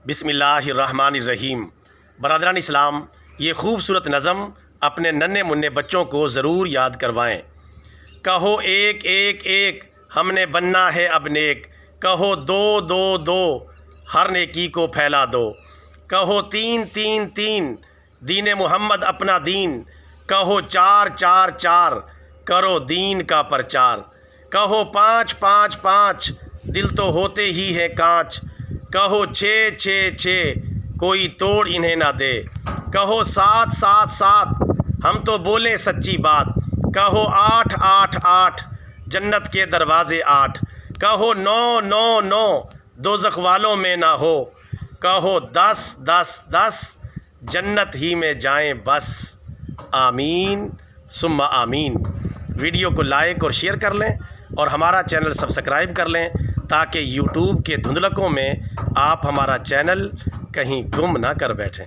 بسم اللہ الرحمن الرحیم۔ برادران اسلام، یہ خوبصورت نظم اپنے ننھے منھے بچوں کو ضرور یاد کروائیں۔ کہو ایک ایک ایک ہم نے بننا ہے اب نیک، کہو دو دو دو ہر نیکی کو پھیلا دو، کہو تین تین تین دین محمد اپنا دین، کہو چار چار چار کرو دین کا پرچار، کہو پانچ پانچ پانچ دل تو ہوتے ہی ہے کانچ، کہو چھ چھ چھ کوئی توڑ انہیں نہ دے، کہو سات سات سات ہم تو بولیں سچی بات، کہو آٹھ آٹھ آٹھ جنت کے دروازے آٹھ، کہو نو نو نو دوزخ والوں میں نہ ہو، کہو دس دس دس جنت ہی میں جائیں بس۔ آمین ثم آمین۔ ویڈیو کو لائک اور شیئر کر لیں اور ہمارا چینل سبسکرائب کر لیں تاکہ یوٹیوب کے دھندلکوں میں آپ ہمارا چینل کہیں گم نہ کر بیٹھیں۔